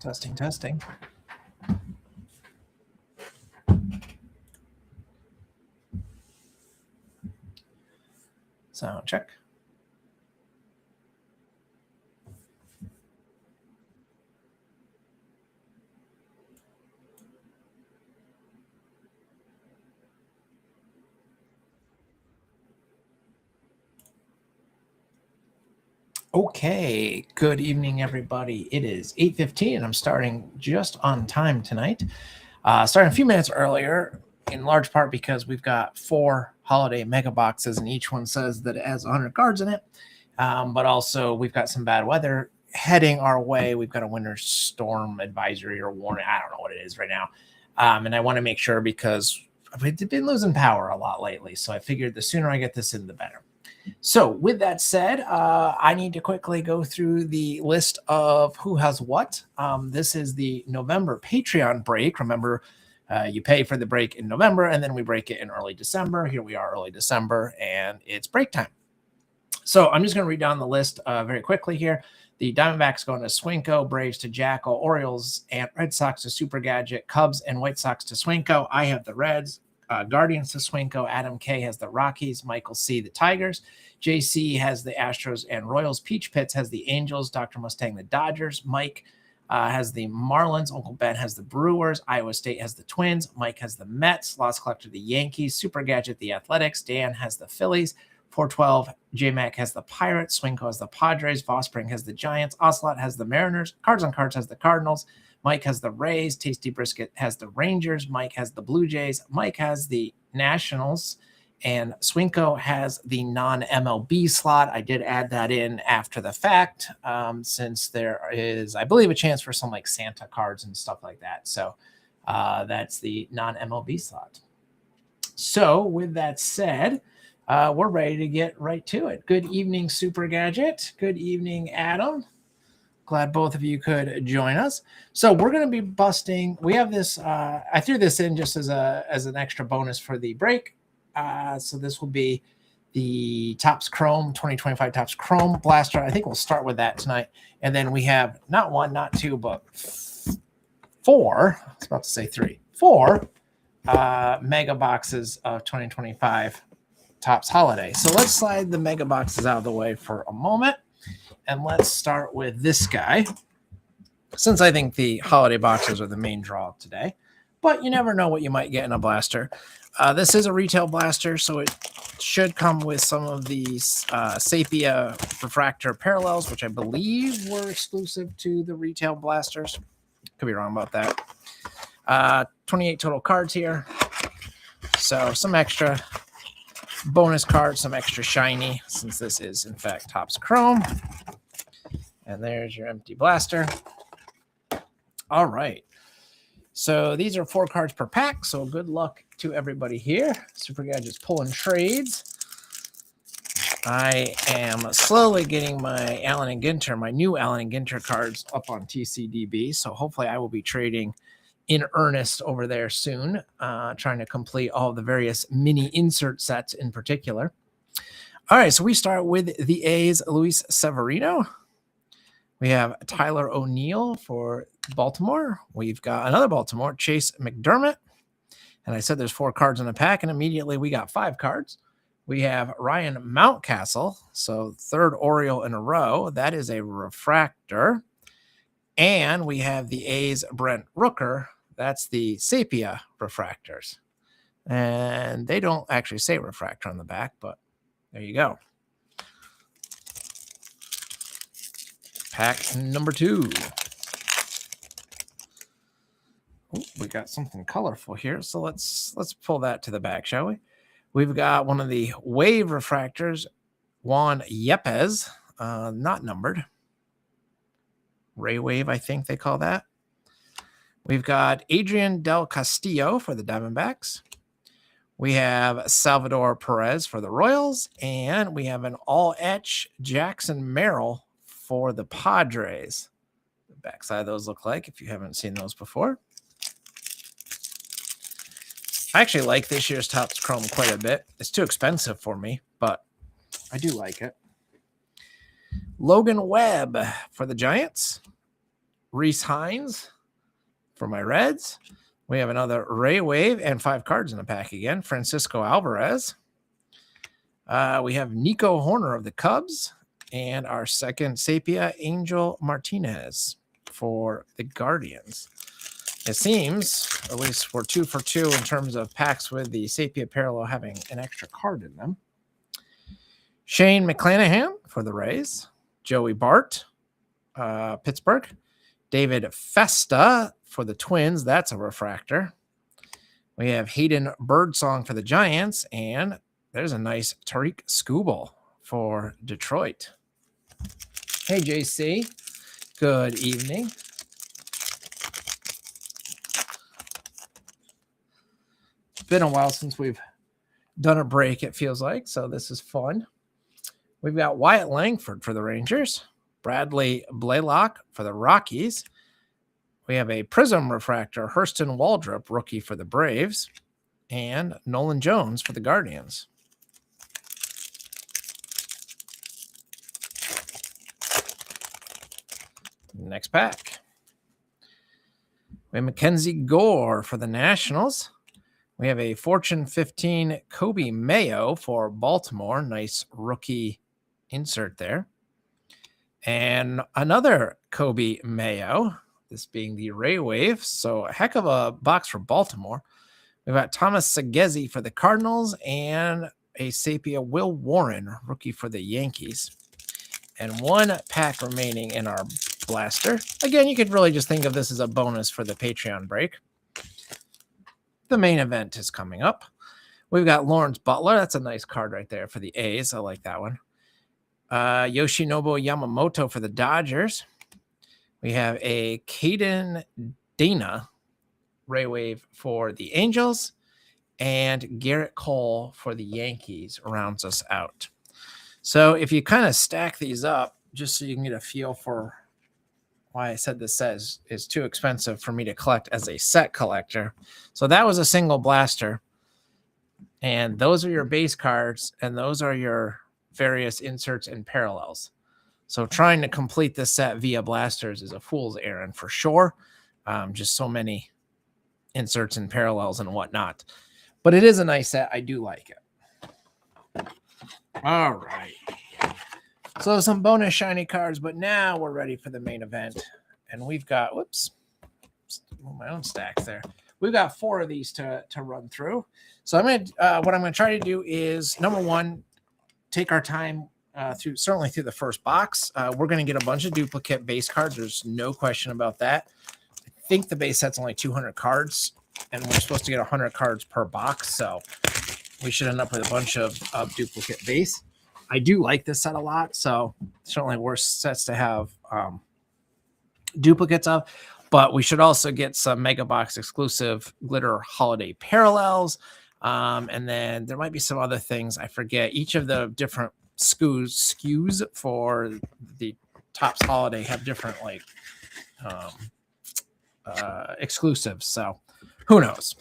Testing, testing. Sound check. Okay, good evening, everybody. It is 8:15, and I'm starting just on time tonight. Starting a few minutes earlier, in large part because we've got 4 holiday mega boxes, and each one says that it has 100 cards in it. But also, we've got some bad weather heading our way. We've got a winter storm advisory or warning. I don't know what it is right now. And I want to make sure because we've been losing power a lot lately. So I figured the sooner I get this in, the better. So with that said, I need to quickly go through the list of who has what. This is the November Patreon break. Remember, you pay for the break in November, and then we break it in early December. Here we are, early December, and it's break time. So I'm just going to read down the list very quickly here. The Diamondbacks going to Swinko, Braves to Jackal, Orioles and Red Sox to Super Gadget, Cubs and White Sox to Swinko. I have the Reds. Guardians to Swinko. Adam K has the Rockies. Michael C the Tigers. JC has the Astros and Royals. Peach Pits has the Angels. Dr. Mustang the Dodgers. Mike has the Marlins. Uncle Ben has the Brewers. Iowa State has the Twins. Mike has the Mets. Lost Collector the Yankees. Super Gadget the Athletics. Dan has the Phillies. 412 J-Mac has the Pirates. Swinko has the Padres. Vosspring has the Giants. Ocelot has the Mariners. Cards on Cards has the Cardinals. Mike has the Rays. Tasty Brisket has the Rangers. Mike has the Blue Jays. Mike has the Nationals. And Swinko has the non-MLB slot. I did add that in after the fact since there is, I believe, a chance for some like Santa cards and stuff like that. So that's the non-MLB slot. So with that said, we're ready to get right to it. Good evening, Super Gadget. Good evening, Adam. Glad both of you could join us. So we're going to be busting. We have this. I threw this in just as an extra bonus for the break. So this will be the Topps Chrome 2025 Topps Chrome Blaster. I think we'll start with that tonight. And then we have not 1, not 2, but 4. I was about to say 3. 4 mega boxes of 2025 Topps Holiday. So let's slide the mega boxes out of the way for a moment. And let's start with this guy, since I think the holiday boxes are the main draw today. But you never know what you might get in a blaster. This is a retail blaster, so it should come with some of these Sepia refractor parallels, which I believe were exclusive to the retail blasters. Could be wrong about that. 28 total cards here. So some extra bonus cards, some extra shiny, since this is, in fact, Topps Chrome. And there's your empty blaster. All right. So these are 4 cards per pack, so good luck to everybody here. Super Gadget's pulling trades. I am slowly getting my Allen and Ginter, my new Allen and Ginter cards up on TCDB, so hopefully I will be trading in earnest over there soon, trying to complete all the various mini insert sets in particular. All right, so we start with the A's, Luis Severino. We have Tyler O'Neill for Baltimore. We've got another Baltimore, Chase McDermott. And I said there's 4 cards in the pack, and immediately we got 5 cards. We have Ryan Mountcastle, so 3rd Oriole in a row. That is a refractor. And we have the A's Brent Rooker. That's the Sepia refractors. And they don't actually say refractor on the back, but there you go. Pack number 2. Ooh, we got something colorful here, so let's pull that to the back, shall we? We've got one of the Wave refractors, Juan Yepez, not numbered. Ray Wave, I think they call that. We've got Adrian Del Castillo for the Diamondbacks. We have Salvador Perez for the Royals. And we have an all-etch Jackson Merrill for the Padres. The backside of those look like, if you haven't seen those before. I actually like this year's Topps Chrome quite a bit. It's too expensive for me, but I do like it. Logan Webb for the Giants. Reese Hines for my Reds. We have another Ray Wave and 5 cards in the pack again. Francisco Alvarez. We have Nico Horner of the Cubs and our second Sepia Angel Martinez for the Guardians. It seems, at least we're 2 for 2 in terms of packs with the Sepia Parallel having an extra card in them. Shane McClanahan for the Rays. Joey Bart, Pittsburgh. David Festa for the Twins. That's a refractor. We have Hayden Birdsong for the Giants. And there's a nice Tariq Skubal for Detroit. Hey, JC. Good evening. It's been a while since we've done a break, it feels like, so this is fun. We've got Wyatt Langford for the Rangers, Bradley Blaylock for the Rockies. We have a Prism Refractor, Hurston Waldrop, rookie for the Braves, and Nolan Jones for the Guardians. Next pack. We have Mackenzie Gore for the Nationals. We have a Fortune 15 Kobe Mayo for Baltimore. Nice rookie insert there. And another Kobe Mayo, this being the Ray Wave. So a heck of a box for Baltimore. We've got Thomas Segezi for the Cardinals and a Sepia Will Warren, rookie for the Yankees. And 1 pack remaining in our blaster. Again, you could really just think of this as a bonus for the Patreon break. The main event is coming up. We've got Lawrence Butler. That's a nice card right there for the A's. I like that one. Yoshinobu Yamamoto for the Dodgers. We have a Caden Dana Ray Wave for the Angels. And Garrett Cole for the Yankees rounds us out. So if you kind of stack these up, just so you can get a feel for why I said this says is too expensive for me to collect as a set collector. So that was a single blaster. And those are your base cards, and those are your various inserts and parallels. So trying to complete this set via blasters is a fool's errand for sure. Just so many inserts and parallels and whatnot. But it is a nice set. I do like it. All right. So some bonus shiny cards, but now we're ready for the main event. And we've got, my own stacks there. We've got 4 of these to run through. So what I'm going to try to do is, number 1, take our time certainly through the first box. We're going to get a bunch of duplicate base cards. There's no question about that. I think the base set's only 200 cards, and we're supposed to get 100 cards per box. So we should end up with a bunch of duplicate base. I do like this set a lot, so certainly worse sets to have duplicates of. But we should also get some Mega Box exclusive glitter holiday parallels. And then there might be some other things. I forget. Each of the different SKUs for the Topps holiday have different exclusives. So who knows?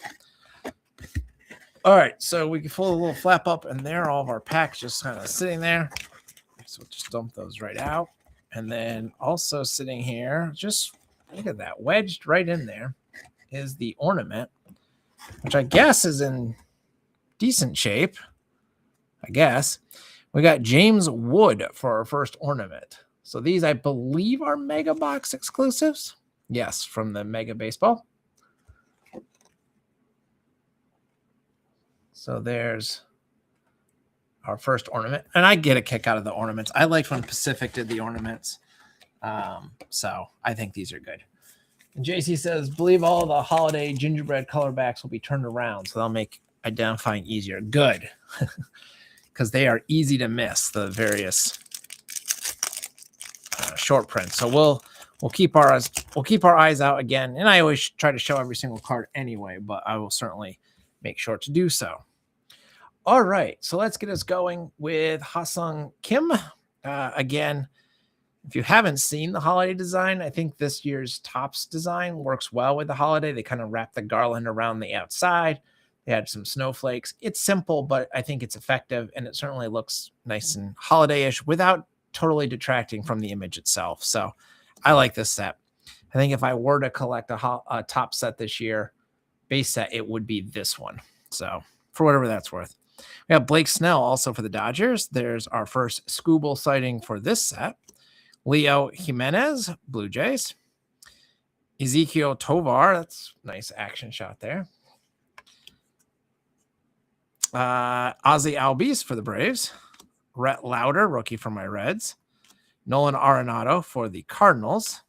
All right, so we can pull a little flap up, and there, all of our packs just kind of sitting there. So we'll just dump those right out. And then also sitting here, just look at that, wedged right in there is the ornament, which I guess is in decent shape. I guess. We got James Wood for our first ornament. So these, I believe, are Mega Box exclusives. Yes, from the Mega Baseball. So there's our first ornament. And I get a kick out of the ornaments. I liked when Pacific did the ornaments. So I think these are good. And JC says, believe all the holiday gingerbread color backs will be turned around. So they'll make identifying easier. Good. Because they are easy to miss, the various short prints. So we'll keep our eyes out again. And I always try to show every single card anyway, but I will certainly make sure to do so. All right, so let's get us going with Ha-Seong Kim. Again, if you haven't seen the holiday design, I think this year's Topps design works well with the holiday. They kind of wrap the garland around the outside. They had some snowflakes. It's simple, but I think it's effective, and it certainly looks nice and holiday-ish without totally detracting from the image itself. So I like this set. I think if I were to collect a top set this year, base set, it would be this one. So for whatever that's worth. We have Blake Snell also for the Dodgers. There's our first Skubal sighting for this set. Leo Jimenez, Blue Jays. Ezequiel Tovar, that's a nice action shot there. Ozzy Albies for the Braves. Rhett Lauder, rookie for my Reds. Nolan Arenado for the Cardinals.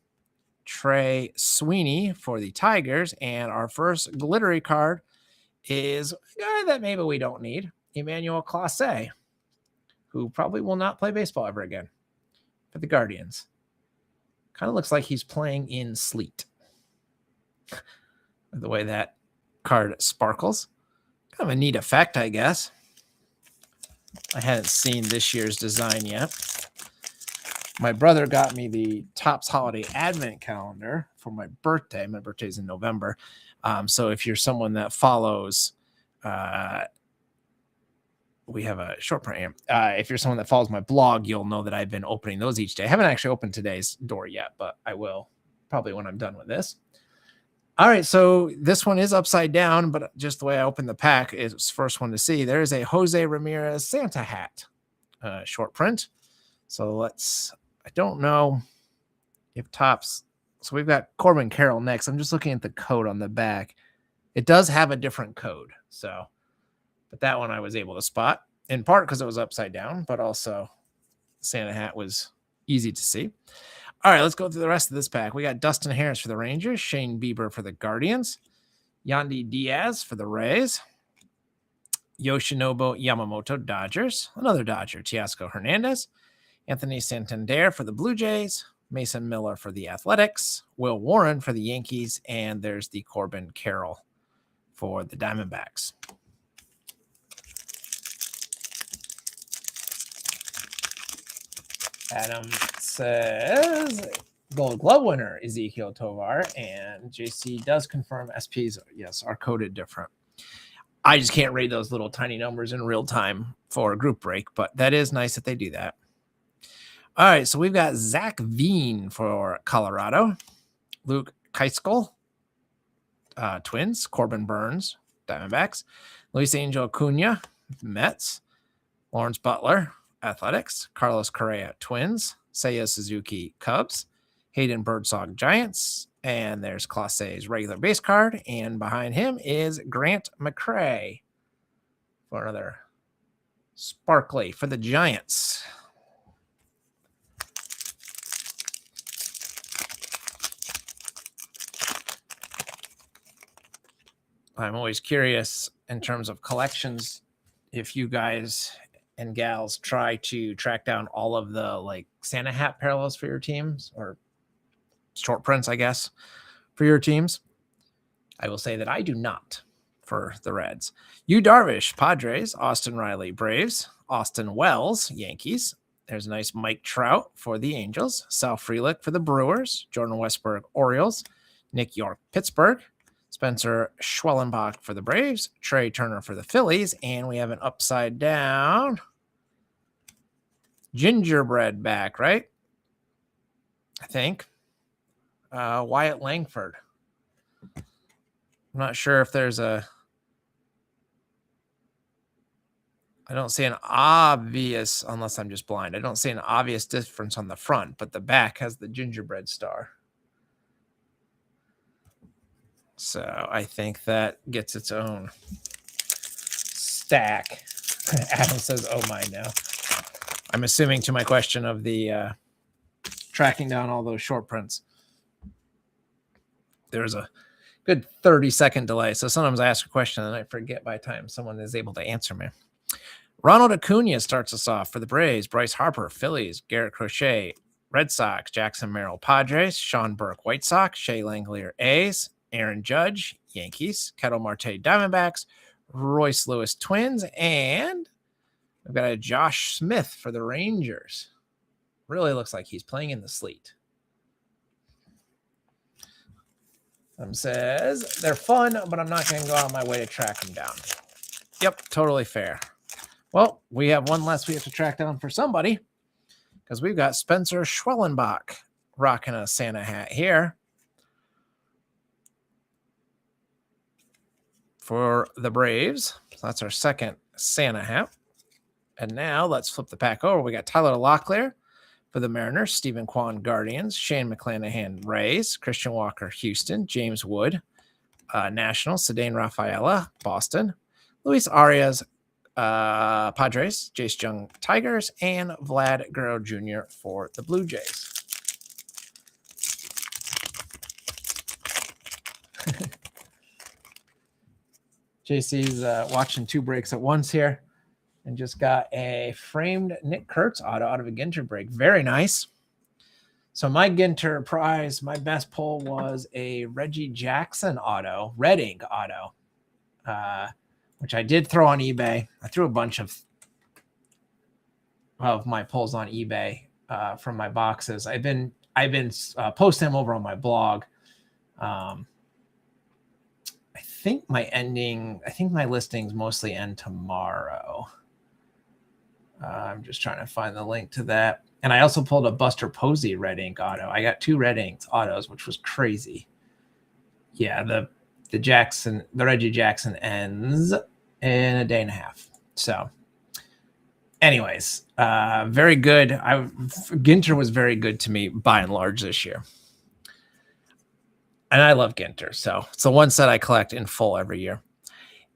Trey Sweeney for the Tigers. And our first glittery card is a guy that maybe we don't need, Emmanuel Clase, who probably will not play baseball ever again for the Guardians. Kind of looks like he's playing in sleet. The way that card sparkles. Kind of a neat effect, I guess. I hadn't seen this year's design yet. My brother got me the Topps Holiday Advent Calendar for my birthday. My birthday's in November. So if you're someone that follows, we have a short print here. If you're someone that follows my blog, you'll know that I've been opening those each day. I haven't actually opened today's door yet, but I will probably when I'm done with this. All right, so this one is upside down, but just the way I opened the pack is first one to see. There is a Jose Ramirez Santa hat short print. So I don't know if Topps, so we've got Corbin Carroll next. I'm just looking at the code on the back. It does have a different code. So, but that one I was able to spot in part because it was upside down, but also Santa hat was easy to see. All right, let's go through the rest of this pack. We got Dustin Harris for the Rangers, Shane Bieber for the Guardians, Yandy Diaz for the Rays, Yoshinobu Yamamoto, Dodgers, another Dodger, Teoscar Hernandez, Anthony Santander for the Blue Jays, Mason Miller for the Athletics, Will Warren for the Yankees, and there's the Corbin Carroll for the Diamondbacks. Adam says Gold Glove winner Ezequiel Tovar, and JC does confirm SPs, yes, are coded different. I just can't read those little tiny numbers in real time for a group break, but that is nice that they do that. All right, so we've got Zach Veen for Colorado, Luke Keiskell, Twins, Corbin Burns, Diamondbacks, Luis Angel Acuna, Mets, Lawrence Butler, Athletics, Carlos Correa, Twins, Seiya Suzuki, Cubs, Hayden Birdsong, Giants, and there's Clase's regular base card, and behind him is Grant McCray for another sparkly for the Giants. I'm always curious in terms of collections if you guys and gals try to track down all of the like Santa hat parallels for your teams, or short prints, I guess, for your teams. I will say that I do not for the Reds. Yu Darvish, Padres, Austin Riley, Braves, Austin Wells, Yankees. There's a nice Mike Trout for the Angels, Sal Frelick for the Brewers, Jordan Westburg, Orioles, Nick York, Pittsburgh, Spencer Schwellenbach for the Braves, Trey Turner for the Phillies, and we have an upside down gingerbread back, right? I think. Wyatt Langford. I'm not sure if there's I don't see an obvious, unless I'm just blind, I don't see an obvious difference on the front, but the back has the gingerbread star. So I think that gets its own stack. Adam says, oh my, no. I'm assuming to my question of the tracking down all those short prints. There's a good 30-second delay. So sometimes I ask a question and I forget by the time someone is able to answer me. Ronald Acuna starts us off for the Braves. Bryce Harper, Phillies. Garrett Crochet, Red Sox. Jackson Merrill, Padres. Sean Burke, White Sox. Shea Langelier, A's. Aaron Judge, Yankees. Ketel Marte, Diamondbacks. Royce Lewis, Twins. And we've got a Josh Smith for the Rangers. Really looks like he's playing in the sleet. Says they're fun, but I'm not going to go out of my way to track them down. Yep, totally fair. Well, we have one less we have to track down for somebody because we've got Spencer Schwellenbach rocking a Santa hat here. for the Braves. So that's our second Santa hat. And now let's flip the pack over. We got Tyler Locklear for the Mariners, Stephen Kwan, Guardians, Shane McClanahan, Rays, Christian Walker, Houston, James Wood, Nationals, Cedane Rafaela, Boston, Luis Arias, Padres, Jace Jung, Tigers, and Vlad Guerrero Jr. for the Blue Jays. JC's watching two breaks at once here and just got a framed Nick Kurtz auto out of a Ginter break. Very nice. So my Ginter prize, my best pull was a Reggie Jackson auto, Red Ink auto, which I did throw on eBay. I threw a bunch of my pulls on eBay from my boxes. I've been posting them over on my blog. I think my listings mostly end tomorrow. I'm just trying to find the link to that. And I also pulled a Buster Posey Red Ink auto. I got 2 Red Ink autos, which was crazy. Yeah, the Reggie Jackson ends in a day and a half. So anyways, very good. Ginter was very good to me by and large this year. And I love Ginter, so it's the one set I collect in full every year.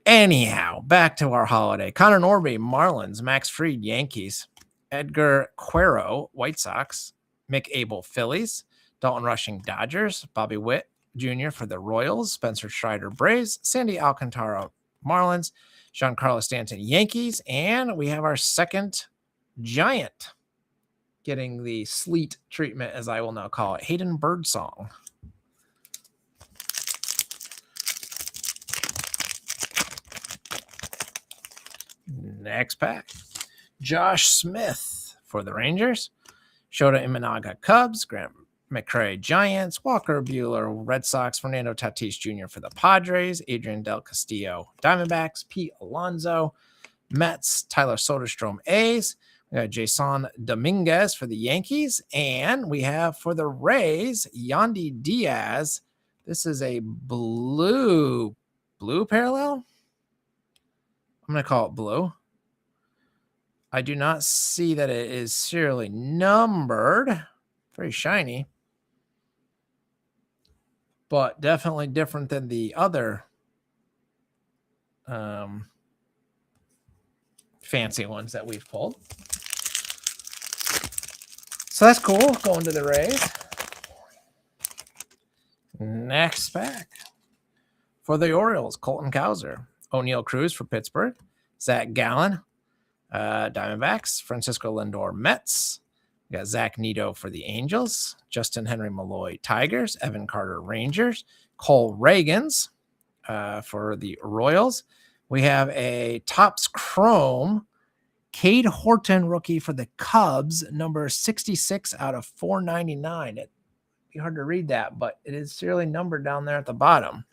Anyhow, back to our holiday. Connor Norby, Marlins, Max Fried, Yankees, Edgar Quero, White Sox, Mick Abel, Phillies, Dalton Rushing, Dodgers, Bobby Witt Jr. for the Royals, Spencer Strider, Braves, Sandy Alcantara, Marlins, Giancarlo Stanton, Yankees, and we have our second Giant getting the sleet treatment, as I will now call it, Hayden Birdsong. Next pack. Josh Smith for the Rangers, Shota Imanaga, Cubs, Grant McCray, Giants, Walker Buehler, Red Sox, Fernando Tatis Jr. for the Padres, Adrian Del Castillo, Diamondbacks, Pete Alonso, Mets, Tyler Soderstrom, A's. We got Jason Dominguez for the Yankees, and we have for the Rays, Yandy Diaz. This is a blue parallel. I'm going to call it blue. I do not see that it is serially numbered. Very shiny. But definitely different than the other fancy ones that we've pulled. So that's cool. Going to the Rays. Next pack. For the Orioles, Colton Cowser, O'Neill Cruz for Pittsburgh, Zach Gallen, Diamondbacks, Francisco Lindor, Mets. We got Zach Neto for the Angels, Justin Henry Malloy, Tigers, Evan Carter, Rangers, Cole Reagans for the Royals. We have a Topps Chrome, Cade Horton rookie for the Cubs, number 66 out of 499. It'd be hard to read that, but it is serially numbered down there at the bottom.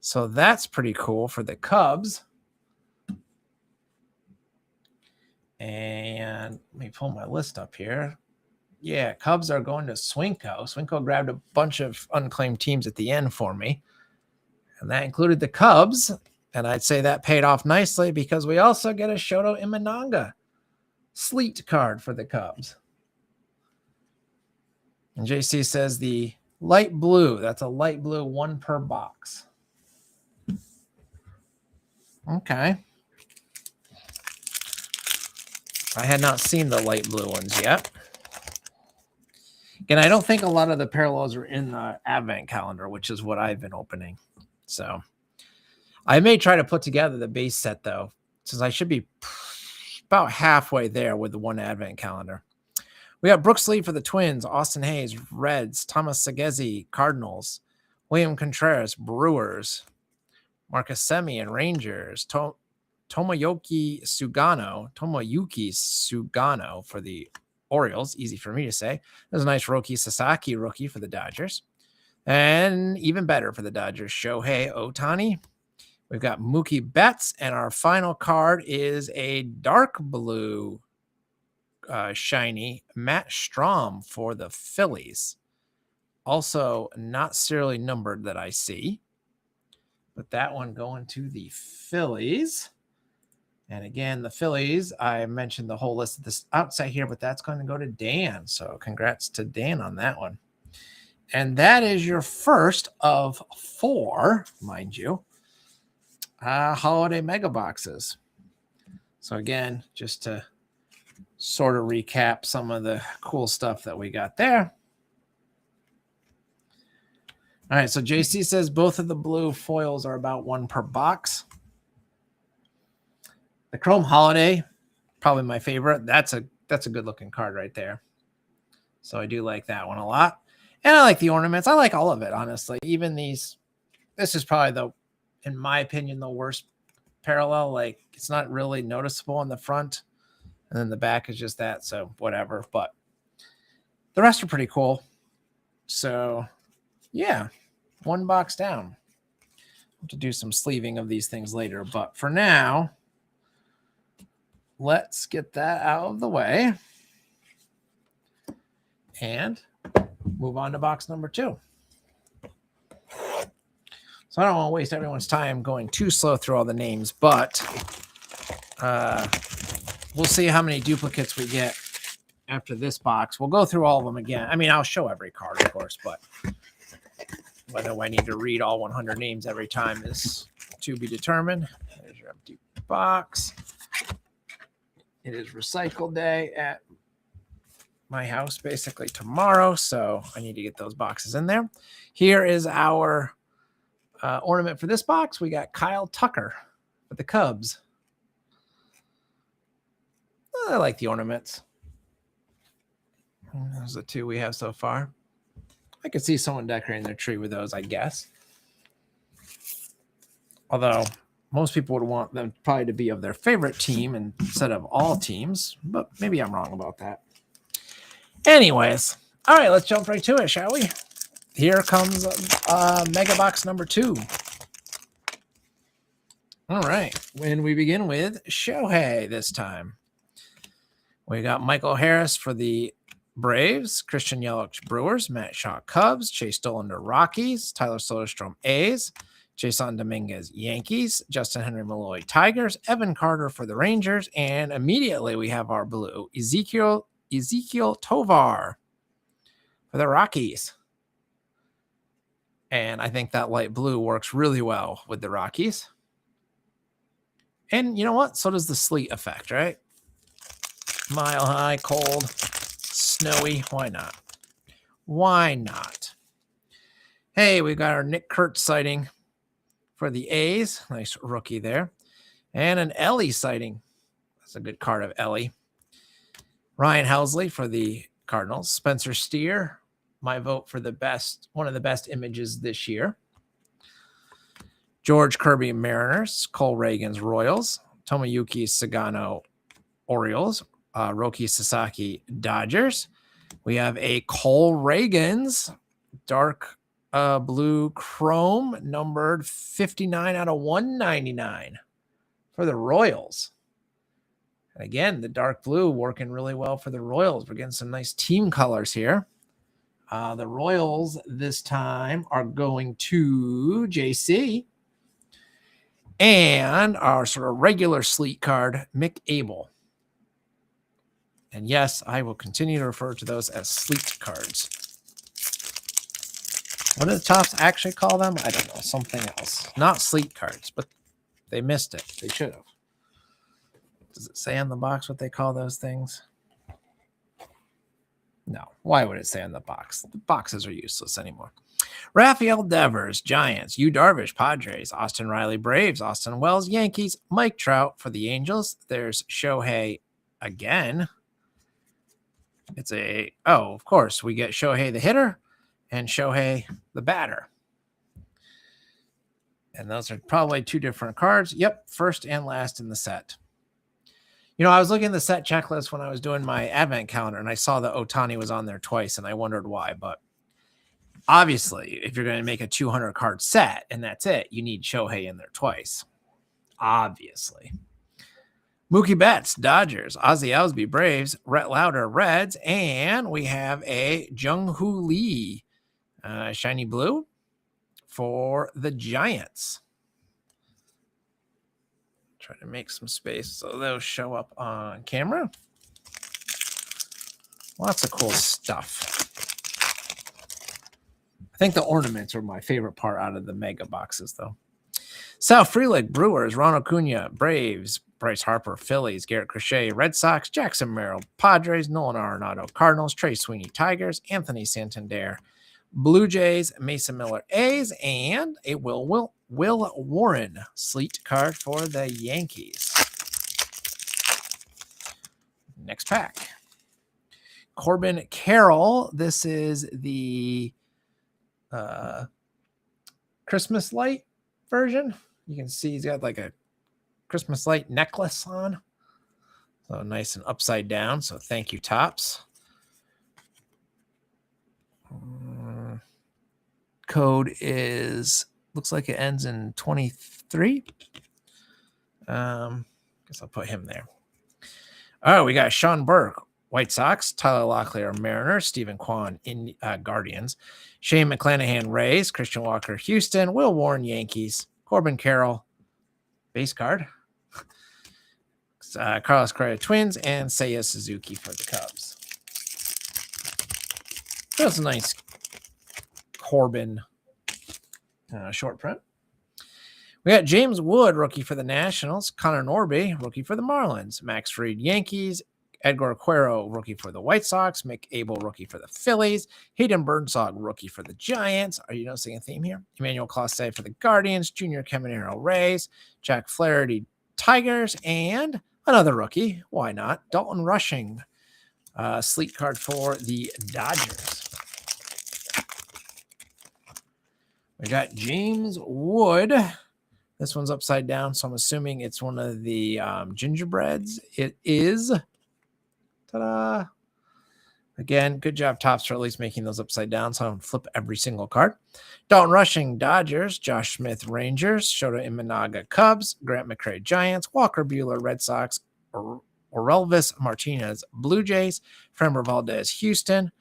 So that's pretty cool for the Cubs. And let me pull my list up here. Yeah, Cubs are going to Swinko. Swinko grabbed a bunch of unclaimed teams at the end for me. And that included the Cubs. And I'd say that paid off nicely because we also get a Shota Imanaga sleet card for the Cubs. And JC says the light blue. That's a light blue, 1 per box. Okay. I had not seen the light blue ones yet. Again, I don't think a lot of the parallels are in the advent calendar, which is what I've been opening. So I may try to put together the base set, though, since I should be about halfway there with the one advent calendar. We got Brooks Lee for the Twins, Austin Hayes, Reds, Thomas Sagezi, Cardinals, William Contreras, Brewers, Marcus Semien, Rangers, Tomoyuki Sugano for the Orioles. Easy for me to say. There's a nice Roki Sasaki rookie for the Dodgers. And even better for the Dodgers, Shohei Ohtani. We've got Mookie Betts, and our final card is a dark blue shiny Matt Strahm for the Phillies. Also not serially numbered that I see. But that one going to the Phillies. And again, the Phillies, I mentioned the whole list of this outside here, but that's going to go to Dan. So congrats to Dan on that one. And that is your first of 4, mind you, holiday mega boxes. So again, just to sort of recap some of the cool stuff that we got there. All right, so JC says both of the blue foils are about 1 per box. The Chrome Holiday, probably my favorite. That's a good looking card right there. So I do like that one a lot. And I like the ornaments. I like all of it, honestly. Even these, this is probably in my opinion, the worst parallel. Like, it's not really noticeable on the front. And then the back is just that. So whatever. But the rest are pretty cool. So yeah, 1 box down. I'll have to do some sleeving of these things later. But for now, let's get that out of the way and move on to box number 2. So I don't want to waste everyone's time going too slow through all the names, but we'll see how many duplicates we get after this box. We'll go through all of them again. I mean, I'll show every card, of course, but whether I need to read all 100 names every time is to be determined. There's your empty box. It is recycle day at my house basically tomorrow, so I need to get those boxes in there. Here is our ornament for this box. We got Kyle Tucker with the Cubs. I like the ornaments. Those are the 2 we have so far. I could see someone decorating their tree with those, I guess. Although most people would want them probably to be of their favorite team instead of all teams, but maybe I'm wrong about that. Anyways, all right, let's jump right to it, shall we? Here comes Mega Box number 2. All right, when we begin with Shohei this time. We got Michael Harris for the Braves, Christian Yelich Brewers, Matt Shaw Cubs, Chase Dollander Rockies, Tyler Soderstrom A's, Jason Dominguez Yankees, Justin Henry Malloy Tigers, Evan Carter for the Rangers, and immediately we have our blue Ezekiel Tovar for the Rockies. And I think that light blue works really well with the Rockies. And you know what? So does the sleet effect, right? Mile high, cold, snowy. Why not? Why not? Hey, we got our Nick Kurtz sighting for the A's. Nice rookie there. And an Ellie sighting. That's a good card of Ellie. Ryan Helsley for the Cardinals. Spencer Steer, my vote for the best, one of the best images this year. George Kirby Mariners. Cole Reagan's Royals. Tomoyuki Sagano Orioles. Roki Sasaki Dodgers. We have a Cole Reagan's dark blue chrome numbered 59 out of 199 for the Royals. And again, the dark blue working really well for the Royals. We're getting some nice team colors here. The Royals this time are going to JC. And our sort of regular sleek card, Mick Abel. And yes, I will continue to refer to those as sleek cards. What do the Topps actually call them? I don't know. Something else. Not sleek cards, but they missed it. They should have. Does it say on the box what they call those things? No. Why would it say on the box? The boxes are useless anymore. Rafael Devers, Giants. Yu Darvish, Padres. Austin Riley, Braves. Austin Wells, Yankees. Mike Trout for the Angels. There's Shohei again. It's of course, we get Shohei the hitter and Shohei the batter. And those are probably 2 different cards. Yep, first and last in the set. You know, I was looking at the set checklist when I was doing my advent calendar, and I saw that Ohtani was on there twice, and I wondered why. But obviously, if you're going to make a 200-card set, and that's it, you need Shohei in there twice. Obviously. Mookie Betts, Dodgers. Ozzie Albies, Braves. Rhett Lauder, Reds. And we have a Jung-Hoo Lee, shiny blue for the Giants. Try to make some space so those show up on camera. Lots of cool stuff. I think the ornaments are my favorite part out of the mega boxes, though. Sal Frelick, Brewers, Ron Acuna, Braves, Bryce Harper, Phillies, Garrett Crochet, Red Sox, Jackson Merrill, Padres, Nolan Arenado, Cardinals, Trey Sweeney, Tigers, Anthony Santander, Blue Jays, Mason Miller, A's, and a Will Warren sleet card for the Yankees. Next pack. Corbin Carroll. This is the Christmas light version. You can see he's got like a Christmas light necklace on. So nice and upside down. So thank you, Topps. Code is, looks like it ends in 23. Guess I'll put him there. Oh, we got Sean Burke, White Sox, Tyler Locklear, Mariners, Stephen Kwan, in Guardians, Shane McClanahan, Rays, Christian Walker, Houston, Will Warren, Yankees, Corbin Carroll, base card, Carlos Correa, Twins, and Seiya Suzuki for the Cubs. That's a nice Corbin short print. We got James Wood, rookie for the Nationals, Connor Norby, rookie for the Marlins, Max Fried, Yankees, Edgar Quero, rookie for the White Sox, Mick Abel, rookie for the Phillies, Hayden Burnside, rookie for the Giants. Are you noticing a theme here? Emmanuel Clase for the Guardians, Junior Caminero, Rays, Jack Flaherty, Tigers, and another rookie, why not, Dalton Rushing, sleek card for the Dodgers. We got James Wood. This one's upside down, so I'm assuming it's one of the gingerbreads. It is. Ta-da. Again, good job, Topps, for at least making those upside down, so I don't flip every single card. Dalton Rushing, Dodgers. Josh Smith, Rangers. Shota Imanaga, Cubs. Grant McCray, Giants. Walker Buehler, Red Sox. Orelvis Martinez, Blue Jays. Framber Valdez, Houston.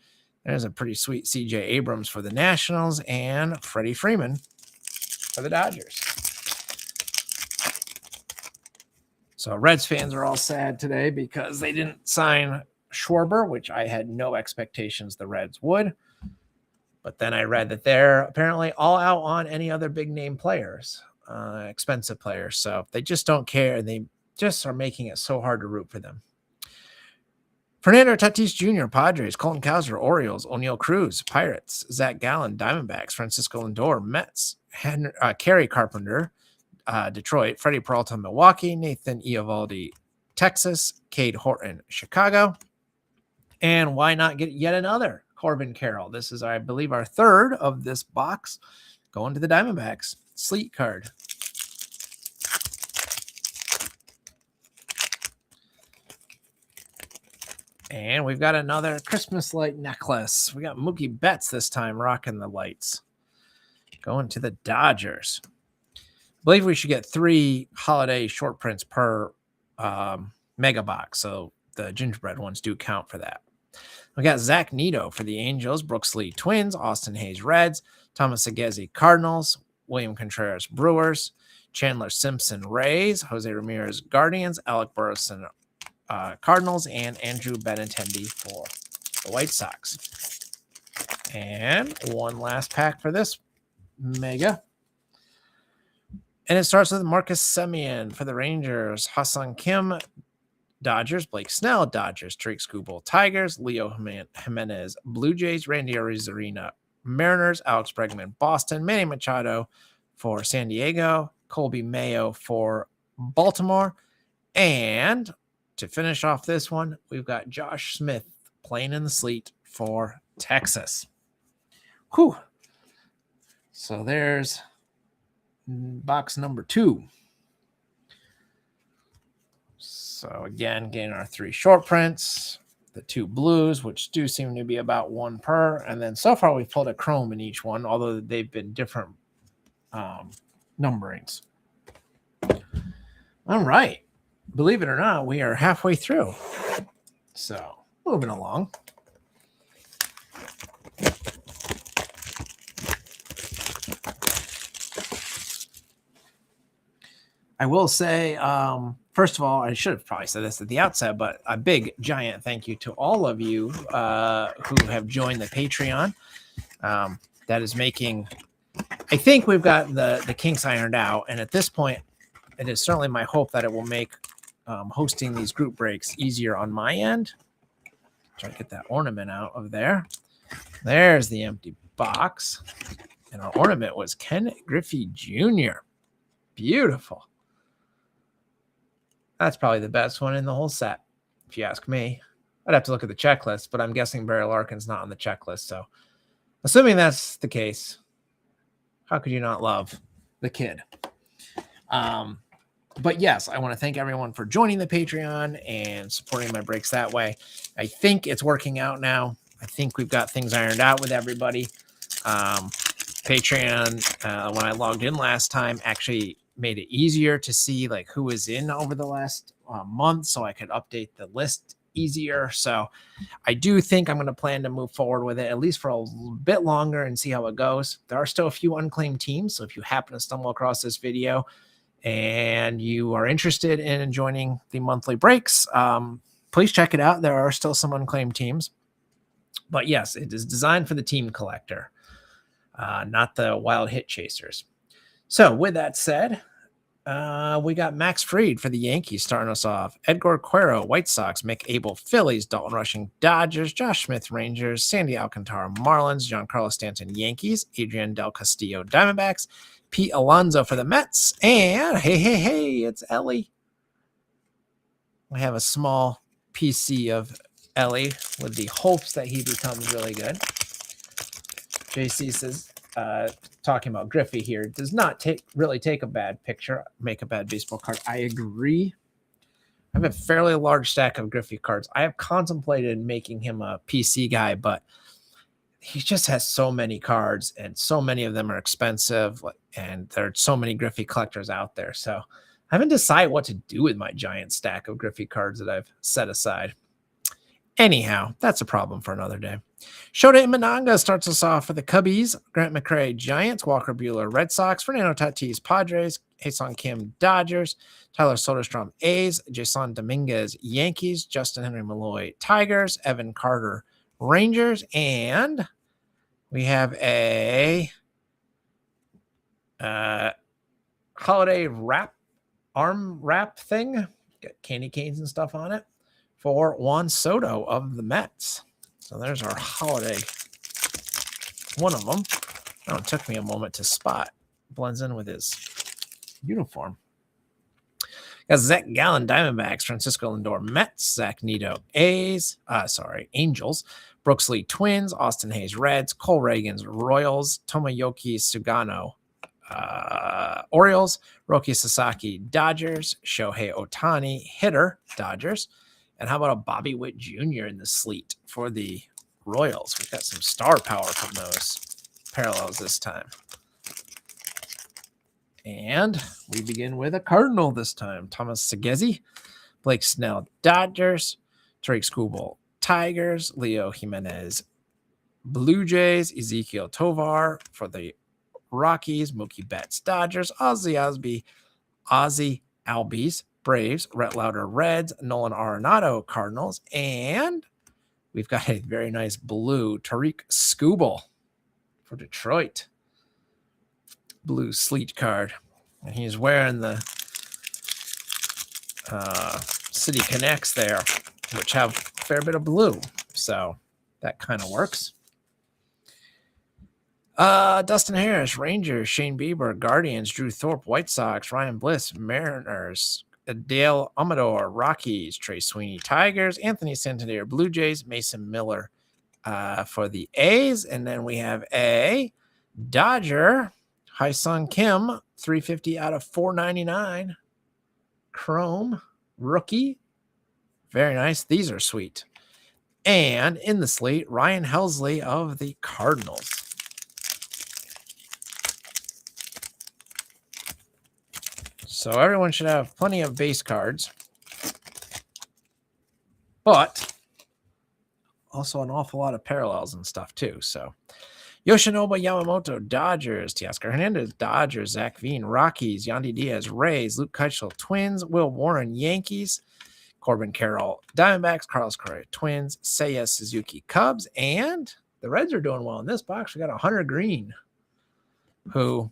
There's a pretty sweet C.J. Abrams for the Nationals. And Freddie Freeman for the Dodgers. So Reds fans are all sad today because they didn't sign Schwarber, which I had no expectations the Reds would. But then I read that they're apparently all out on any other big name players, expensive players. So they just don't care. They just are making it so hard to root for them. Fernando Tatis Jr., Padres, Colton Cowser, Orioles, O'Neill Cruz, Pirates, Zach Gallen, Diamondbacks, Francisco Lindor, Mets, Kerry Carpenter, Detroit, Freddie Peralta, Milwaukee, Nathan Eovaldi, Texas, Cade Horton, Chicago. And why not get yet another Corbin Carroll? This is, I believe, our third of this box going to the Diamondbacks. Sleet card. And we've got another Christmas light necklace. We got Mookie Betts this time rocking the lights. Going to the Dodgers. I believe we should get 3 holiday short prints per mega box. So the gingerbread ones do count for that. We got Zach Neto for the Angels, Brooks Lee Twins, Austin Hayes Reds, Thomas Aguirre Cardinals, William Contreras Brewers, Chandler Simpson Rays, Jose Ramirez Guardians, Alec Burleson Cardinals, and Andrew Benintendi for the White Sox. And one last pack for this mega. And it starts with Marcus Semien for the Rangers, Hassan Kim, Dodgers, Blake Snell, Dodgers, Tariq Skubal, Tigers, Leo Jimenez, Blue Jays, Randy Arozarena, Mariners, Alex Bregman, Boston, Manny Machado for San Diego, Colby Mayo for Baltimore, and to finish off this one, we've got Josh Smith playing in the sleet for Texas. Whew. So there's box number 2. So again, getting our 3 short prints, the 2 blues, which do seem to be about 1 per. And then so far we've pulled a chrome in each one, although they've been different numberings. All right. Believe it or not, we are halfway through. So moving along. I will say, first of all, I should have probably said this at the outset, but a big, giant thank you to all of you who have joined the Patreon. That is making, I think we've got the kinks ironed out. And at this point, it is certainly my hope that it will make hosting these group breaks easier on my end. Try to get that ornament out of there. There's the empty box. And our ornament was Ken Griffey Jr. Beautiful. That's probably the best one in the whole set, if you ask me. I'd have to look at the checklist, but I'm guessing Barry Larkin's not on the checklist. So assuming that's the case, how could you not love the kid? But yes, I want to thank everyone for joining the Patreon and supporting my breaks that way. I think it's working out now. I think we've got things ironed out with everybody. Patreon, when I logged in last time, actually made it easier to see like who was in over the last month, so I could update the list easier. So I do think I'm going to plan to move forward with it at least for a bit longer and see how it goes. There are still a few unclaimed teams, so if you happen to stumble across this video and you are interested in joining the monthly breaks, please check it out. There are still some unclaimed teams, but yes, it is designed for the team collector, not the wild hit chasers. So with that said, we got Max Fried for the Yankees starting us off. Edgar Cuero, White Sox. Mick Abel, Phillies. Dalton Rushing, Dodgers. Josh Smith, Rangers. Sandy Alcantara, Marlins. Giancarlo Stanton, Yankees. Adrian Del Castillo, Diamondbacks. Pete Alonso for the Mets. And hey, it's Ellie. We have a small PC of Ellie with the hopes that he becomes really good. JC says, talking about Griffey here, does not really take a bad picture, make a bad baseball card. I agree. I have a fairly large stack of Griffey cards. I have contemplated making him a PC guy, but he just has so many cards, and so many of them are expensive, and there are so many Griffey collectors out there. So I haven't decided what to do with my giant stack of Griffey cards that I've set aside. Anyhow, that's a problem for another day. Shota Imanaga starts us off for the Cubbies. Grant McCray, Giants. Walker Buehler, Red Sox. Fernando Tatis, Padres. Ha-Seong Kim, Dodgers. Tyler Soderstrom, A's. Jason Dominguez, Yankees. Justin Henry Malloy, Tigers. Evan Carter, Rangers. And we have a holiday arm wrap thing. Got candy canes and stuff on it for Juan Soto of the Mets. So there's our holiday. One of them. Oh, it took me a moment to spot. Blends in with his uniform. Got Zach Gallen, Diamondbacks. Francisco Lindor, Mets. Zach Neto, Angels. Brooks Lee, Twins. Austin Hayes, Reds. Cole Reagans, Royals. Tomoyuki Sugano, Orioles. Roki Sasaki, Dodgers. Shohei Ohtani, hitter, Dodgers. And how about a Bobby Witt Jr. in the sleet for the Royals? We've got some star power from those parallels this time. And we begin with a Cardinal this time. Thomas Segezi, Blake Snell, Dodgers. Tariq Skubal, Tigers. Leo Jimenez, Blue Jays. Ezekiel Tovar for the Rockies. Mookie Betts, Dodgers. Ozzie Albies, Braves. Rhett Lauder, Reds. Nolan Arenado, Cardinals. And we've got a very nice blue Tariq Skubal for Detroit. Blue sleet card. And he's wearing the City Connects there, which have a fair bit of blue. So that kind of works. Dustin Harris, Rangers. Shane Bieber, Guardians. Drew Thorpe, White Sox. Ryan Bliss, Mariners. Dale Amador, Rockies. Trey Sweeney, Tigers. Anthony Santander, Blue Jays. Mason Miller for the A's. And then we have a Dodger, Ha-Seong Kim, 350 out of 499. Chrome rookie. Very nice. These are sweet. And in the slate, Ryan Helsley of the Cardinals. So everyone should have plenty of base cards, but also an awful lot of parallels and stuff too. So Yoshinobu Yamamoto, Dodgers. Teoscar Hernandez, Dodgers. Zach Veen, Rockies. Yandy Diaz, Rays. Luke Keuchel, Twins. Will Warren, Yankees. Corbin Carroll, Diamondbacks. Carlos Correa, Twins. Seiya Suzuki, Cubs. And the Reds are doing well in this box. We got a Hunter Green, who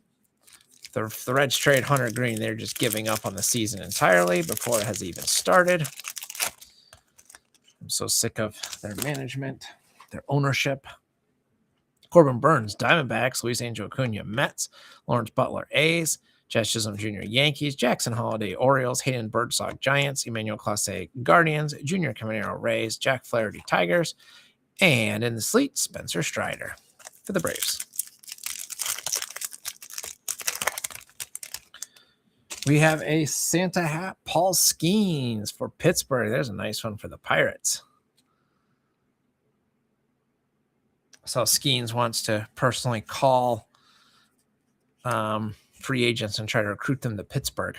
the Reds trade Hunter Green. They're just giving up on the season entirely before it has even started. I'm so sick of their management, their ownership. Corbin Burns, Diamondbacks. Luis Angel Acuna, Mets. Lawrence Butler, A's. Jazz Chisholm Jr., Yankees. Jackson Holiday, Orioles. Hayden Birdsong, Giants. Emmanuel Clase, Guardians. Junior Caminero, Rays. Jack Flaherty, Tigers. And in the sleet, Spencer Strider for the Braves. We have a Santa hat, Paul Skeens for Pittsburgh. There's a nice one for the Pirates. So Skeens wants to personally call free agents and try to recruit them to Pittsburgh,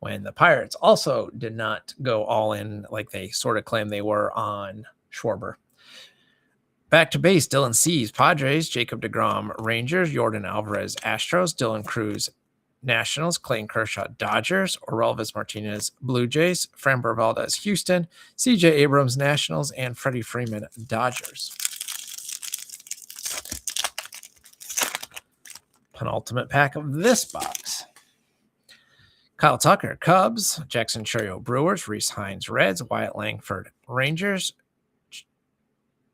when the Pirates also did not go all in like they sort of claimed they were on Schwarber. Back to base, Dylan Cease, Padres. Jacob deGrom, Rangers. Jordan Alvarez, Astros. Dylan Cruz, Nationals. Clayton Kershaw, Dodgers. Orelvis Martinez, Blue Jays. Framber Valdez, Houston. CJ Abrams, Nationals. And Freddie Freeman, Dodgers. Penultimate pack of this box. Kyle Tucker, Cubs. Jackson Chourio, Brewers. Reese Hines, Reds. Wyatt Langford, Rangers.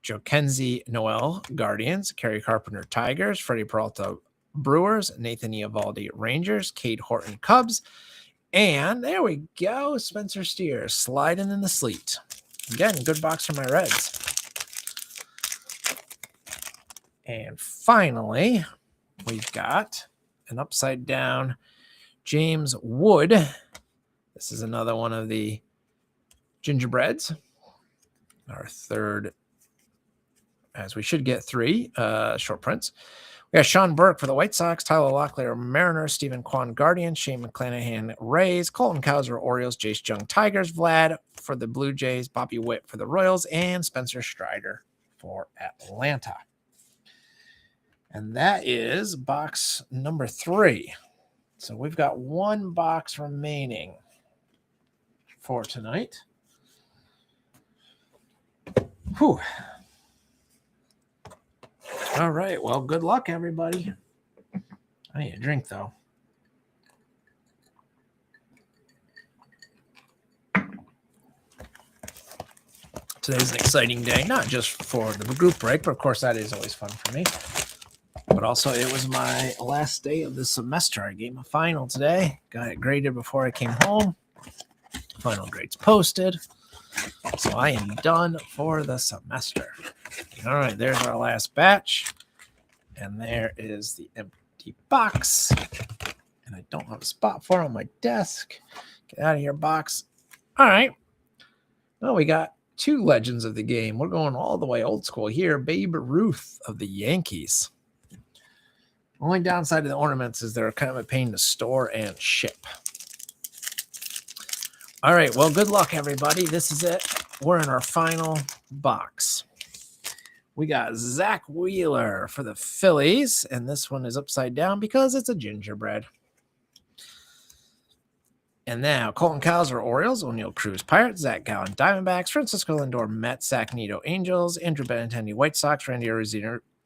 Jokenzie Noel, Guardians. Kerry Carpenter, Tigers. Freddie Peralta, Brewers. Nathan Eovaldi, Rangers. Cade Horton, Cubs. And there we go. Spencer Steer sliding in the sleet. Again, good box for my Reds. And finally, we've got an upside down James Wood. This is another one of the gingerbreads. Our third, as we should get three short prints. We got Sean Burke for the White Sox, Tyler Locklear, Mariners, Stephen Kwan, Guardians, Shane McClanahan, Rays, Colton Cowser, Orioles, Jace Jung, Tigers, Vlad for the Blue Jays, Bobby Witt for the Royals, and Spencer Strider for Atlanta. And that is box number 3. So we've got one box remaining for tonight. Whew. All right. Well, good luck, everybody. I need a drink, though. Today's an exciting day, not just for the group break, but of course that is always fun for me. But also it was my last day of the semester. I gave my final today. Got it graded before I came home. Final grades posted. So I am done for the semester. All right, there's our last batch. And there is the empty box. And I don't have a spot for it on my desk. Get out of here, box. All right. Well, we got 2 legends of the game. We're going all the way old school here. Babe Ruth of the Yankees. Only downside of the ornaments is they're kind of a pain to store and ship. All right, well, good luck, everybody. This is it. We're in our final box. We got Zach Wheeler for the Phillies, and this one is upside down because it's a gingerbread. And now Colton Cowser, Orioles, O'Neill Cruz, Pirates, Zach Gallen, Diamondbacks, Francisco Lindor, Mets, Zach Neto, Angels, Andrew Benintendi, White Sox, Randy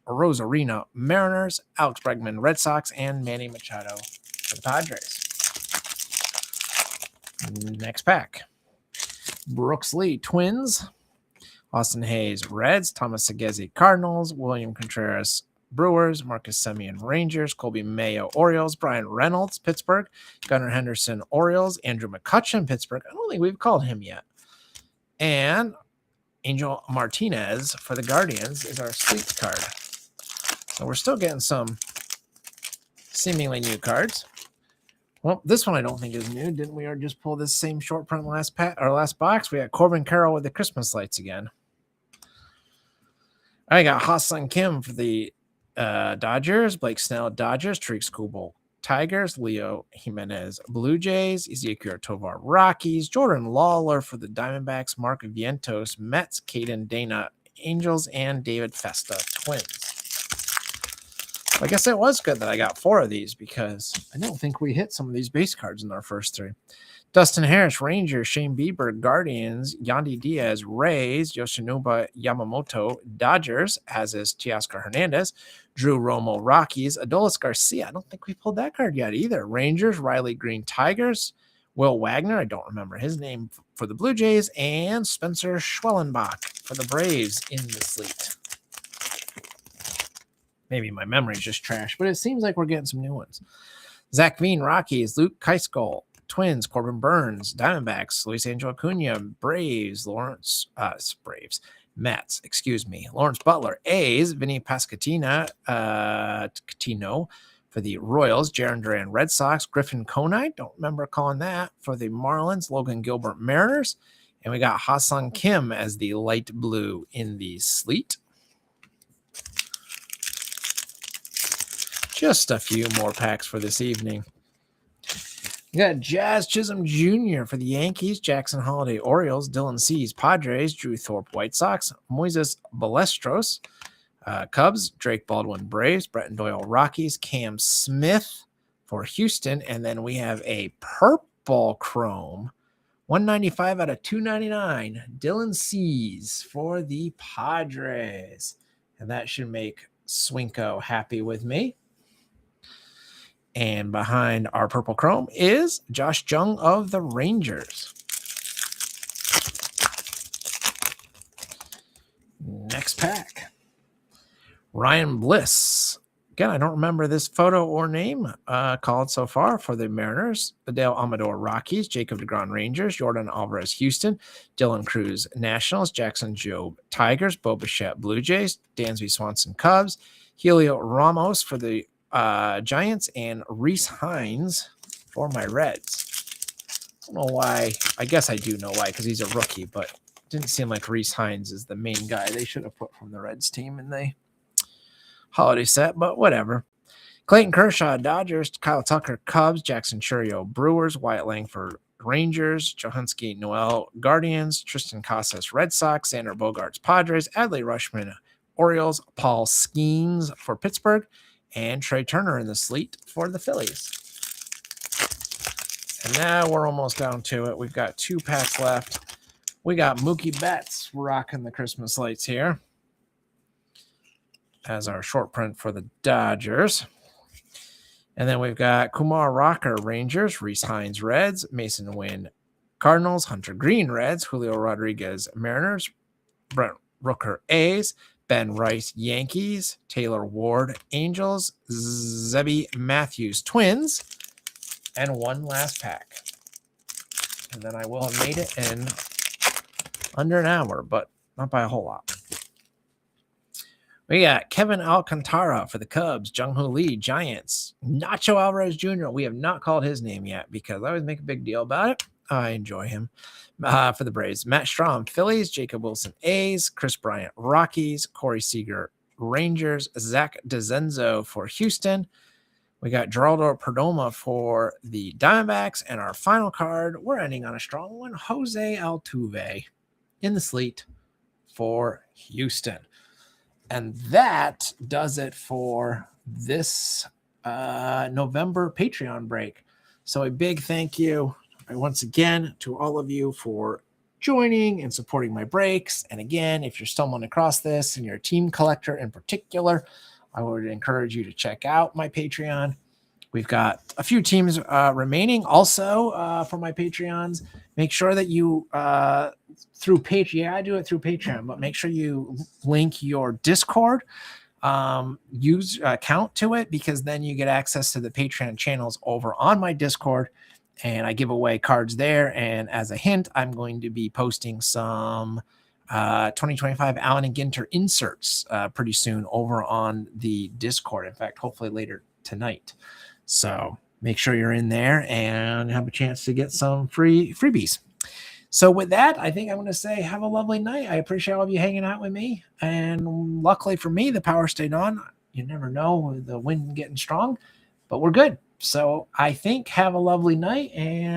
Rosarina, Mariners, Alex Bregman, Red Sox, and Manny Machado for the Padres. Next pack. Brooks Lee, Twins. Austin Hayes, Reds. Thomas Segezi, Cardinals. William Contreras, Brewers. Marcus Semien, Rangers. Colby Mayo, Orioles. Brian Reynolds, Pittsburgh. Gunnar Henderson, Orioles. Andrew McCutchen, Pittsburgh. I don't think we've called him yet. And Angel Martinez for the Guardians is our sleep card. So we're still getting some seemingly new cards. Well, this one I don't think is new. Didn't we just pull this same short print last box? We got Corbin Carroll with the Christmas lights again. I got Ha-Seong Kim for the Dodgers, Blake Snell, Dodgers, Tariq Skubal, Tigers, Leo Jimenez, Blue Jays, Ezequiel Tovar, Rockies, Jordan Lawler for the Diamondbacks, Mark Vientos, Mets, Caden Dana, Angels, and David Festa, Twins. I guess it was good that I got 4 of these because I don't think we hit some of these base cards in our first 3. Dustin Harris, Rangers, Shane Bieber, Guardians, Yandy Diaz, Rays, Yoshinobu Yamamoto, Dodgers, as is Teoscar Hernandez, Drew Romo, Rockies, Adolis Garcia. I don't think we pulled that card yet either. Rangers, Riley Green, Tigers, Will Wagner, I don't remember his name, for the Blue Jays, and Spencer Schwellenbach for the Braves in the slate. Maybe my memory's just trash, but it seems like we're getting some new ones. Zach Veen, Rockies, Luke Keiskol, Twins, Corbin Burns, Diamondbacks, Luis Angel Acuna, Braves, Mets, Lawrence Butler, A's, Vinny Pasquantino for the Royals, Jarren Duran, Red Sox, Griffin Conine, don't remember calling that, for the Marlins, Logan Gilbert, Mariners, and we got Ha-Seong Kim as the light blue in the sleet. Just a few more packs for this evening. We got Jazz Chisholm Jr. for the Yankees, Jackson Holiday Orioles, Dylan Cease Padres, Drew Thorpe White Sox, Moises Balestros Cubs, Drake Baldwin Braves, Bretton Doyle Rockies, Cam Smith for Houston, and then we have a purple chrome, 195 out of 299, Dylan Cease for the Padres. And that should make Swinko happy with me. And behind our purple chrome is Josh Jung of the Rangers. Next pack. Ryan Bliss. Again, I don't remember this photo or name called so far for the Mariners. Adele Amador Rockies, Jacob deGrom Rangers, Jordan Alvarez Houston, Dylan Cruz Nationals, Jackson Jobe Tigers, Bo Bichette Blue Jays, Dansby Swanson Cubs, Helio Ramos for the Giants, and Reese Hines for my Reds. I don't know why. I guess I do know why, because he's a rookie, but it didn't seem like Reese Hines is the main guy they should have put from the Reds team in the holiday set, but whatever. Clayton Kershaw, Dodgers, Kyle Tucker, Cubs, Jackson Chourio, Brewers, Wyatt Langford, Rangers, Johanski Noel, Guardians, Tristan Casas, Red Sox, Xander Bogaerts, Padres, Adley Rutschman, Orioles, Paul Skeens for Pittsburgh, and Trey Turner in the slate for the Phillies. And now we're almost down to it. We've got 2 packs left. We got Mookie Betts rocking the Christmas lights here as our short print for the Dodgers. And then we've got Kumar Rocker Rangers, Reese Hines Reds, Mason Wynn Cardinals, Hunter Green Reds, Julio Rodriguez Mariners, Brent Rooker A's, Ben Rice Yankees, Taylor Ward Angels, Zebby Matthews Twins, and one last pack. And then I will have made it in under an hour, but not by a whole lot. We got Kevin Alcantara for the Cubs, Jung-Hoo Lee Giants, Nacho Alvarez Jr. We have not called his name yet because I always make a big deal about it. I enjoy him. For the Braves, Matt Strahm Phillies, Jacob Wilson A's, Chris Bryant Rockies, Corey Seager Rangers, Zach DeZenzo for Houston. We got Geraldo Perdomo for the Diamondbacks, and our final card, we're ending on a strong one, Jose Altuve in the slate for Houston. And that does it for this November Patreon break. So a big thank you once again to all of you for joining and supporting my breaks. And again, if you're stumbling across this and you're a team collector in particular, I would encourage you to check out my Patreon. We've got a few teams remaining also for my Patreons. Make sure that you through Patreon, yeah, I do it through Patreon, but make sure you link your Discord use account to it, because then you get access to the Patreon channels over on my Discord, and I give away cards there. And as a hint, I'm going to be posting some 2025 Allen and Ginter inserts pretty soon over on the Discord. In fact, hopefully later tonight. So make sure you're in there and have a chance to get some freebies. So with that, I think I'm going to say have a lovely night. I appreciate all of you hanging out with me. And luckily for me, the power stayed on. You never know with the wind getting strong, but we're good. So I think have a lovely night, and